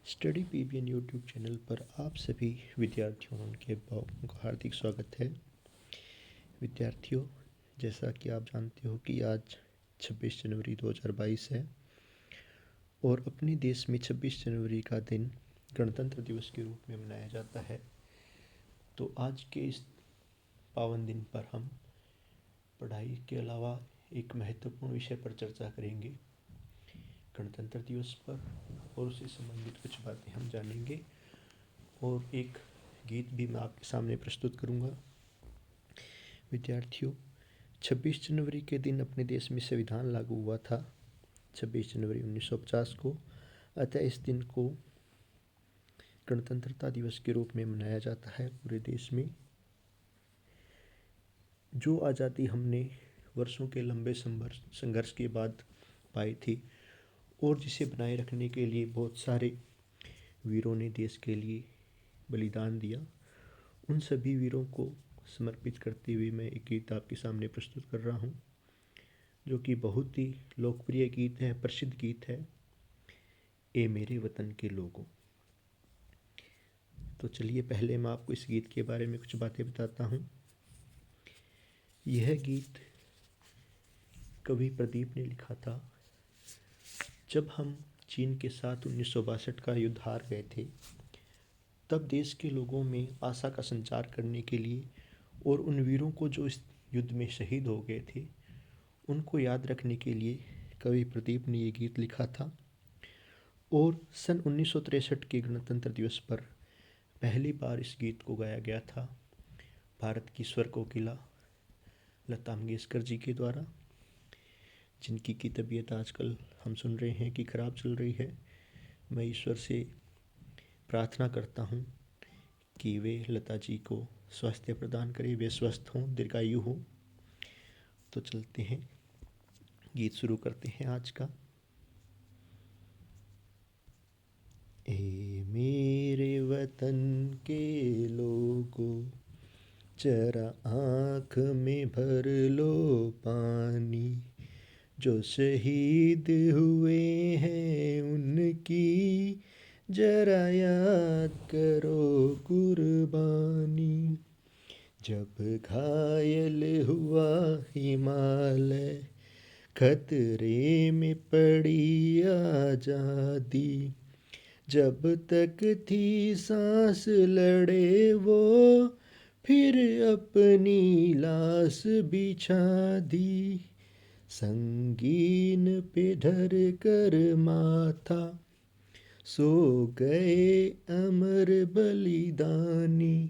Study PBN YouTube channel पर आप सभी विद्यार्थियों के भावों का हार्दिक स्वागत है। विद्यार्थियों, जैसा कि आप जानते हो कि आज 26 जनवरी 2022 है और अपने देश में 26 जनवरी का दिन गणतंत्र दिवस के रूप में मनाया जाता है। तो आज के इस पावन दिन पर हम पढ़ाई के अलावा एक महत्वपूर्ण विषय पर चर्चा करेंगे, गणतंत्र दिवस पर, और उससे संबंधित कुछ बातें हम जानेंगे और एक गीत भी मैं आपके सामने प्रस्तुत करूंगा। विद्यार्थियों, 26 जनवरी के दिन अपने देश में संविधान लागू हुआ था 26 जनवरी 1950 को। अतः इस दिन को गणतंत्रता दिवस के रूप में मनाया जाता है पूरे देश में। जो आज़ादी हमने वर्षों के लंबे संघर्ष के बाद पाई थी और जिसे बनाए रखने के लिए बहुत सारे वीरों ने देश के लिए बलिदान दिया, उन सभी वीरों को समर्पित करते हुए मैं एक गीत आपके सामने प्रस्तुत कर रहा हूँ, जो कि बहुत ही लोकप्रिय गीत है, प्रसिद्ध गीत है, ए मेरे वतन के लोगों। तो चलिए पहले मैं आपको इस गीत के बारे में कुछ बातें बताता हूँ। यह गीत कवि प्रदीप ने लिखा था जब हम चीन के साथ 1962 का युद्ध हार गए थे। तब देश के लोगों में आशा का संचार करने के लिए और उन वीरों को जो इस युद्ध में शहीद हो गए थे उनको याद रखने के लिए कवि प्रदीप ने ये गीत लिखा था। और सन 1963 के गणतंत्र दिवस पर पहली बार इस गीत को गाया गया था भारत की स्वर कोकिला लता मंगेशकर जी के द्वारा, जिनकी की तबीयत आजकल हम सुन रहे हैं कि ख़राब चल रही है। मैं ईश्वर से प्रार्थना करता हूँ कि वे लता जी को स्वास्थ्य प्रदान करें, वे स्वस्थ हों, दीर्घायु हों। तो चलते हैं, गीत शुरू करते हैं आज का। ए मेरे वतन के लोगों, जरा आँख में भर लो पानी, जो शहीद हुए हैं उनकी जरा याद करो कुर्बानी। जब घायल हुआ हिमालय, खतरे में पड़ी आज़ादी, जब तक थी सांस लड़े वो फिर अपनी लाश बिछा दी। संगीन पे धर कर माथा सो गए अमर बलिदानी,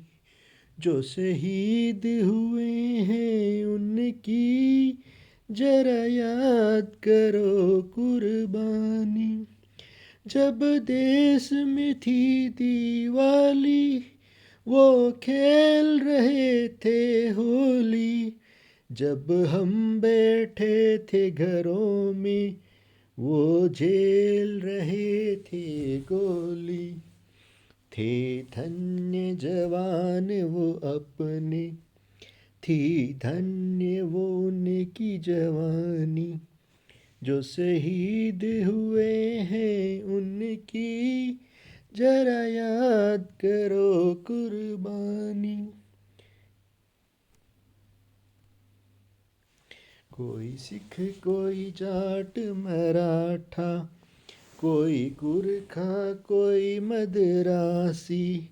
जो शहीद हुए हैं उनकी जरा याद करो कुर्बानी। जब देश में थी दिवाली, वो खेल रहे थे होली, जब हम बैठे थे घरों में वो झेल रहे थे गोली। थे धन्य जवान वो अपने, थी धन्य वो उनकी जवानी, जो शहीद हुए हैं उनकी जरा याद करो कुर्बानी। कोई सिख, कोई जाट मराठा, कोई गुरखा, कोई मदरासी,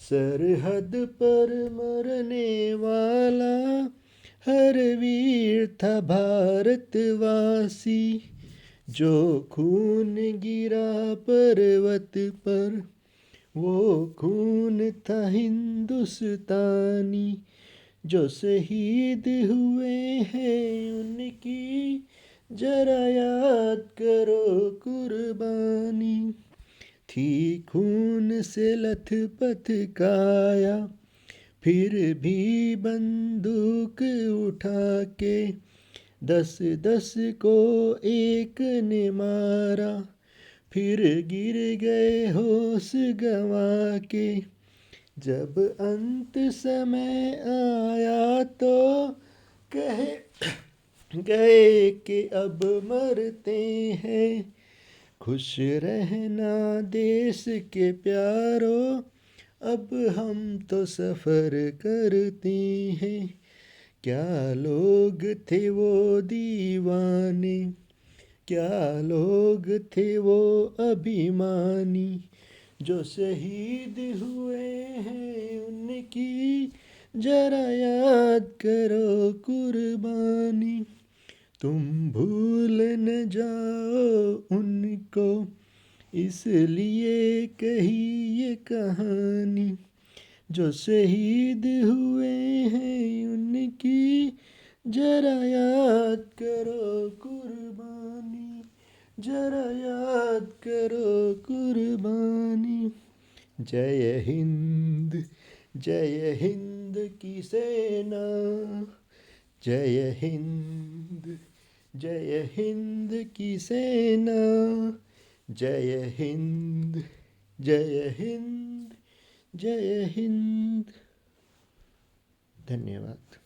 सरहद पर मरने वाला हर वीर था भारतवासी। जो खून गिरा पर्वत पर वो खून था हिंदुस्तानी, जो शहीद हुए हैं उनकी जरा याद करो कुर्बानी। थी खून से लथपथ काया, फिर भी बंदूक उठा के 10-10 को एक ने मारा, फिर गिर गए होश गंवा के। जब अंत समय आया तो कहे गए कि अब मरते हैं, खुश रहना देश के प्यारों, अब हम तो सफ़र करते हैं। क्या लोग थे वो दीवाने, क्या लोग थे वो अभिमानी, जो शहीद हुए हैं उनकी जरा याद करो कुर्बानी। तुम भूल न जाओ उनको, इसलिए कही ये कहानी, जो शहीद हुए हैं उनकी जरा याद करो कुर्बानी, जरा याद करो कुर्बानी। जय हिंद, जय हिंद की सेना, जय हिंद, जय हिंद की सेना, जय हिंद, जय हिंद, जय हिंद। धन्यवाद।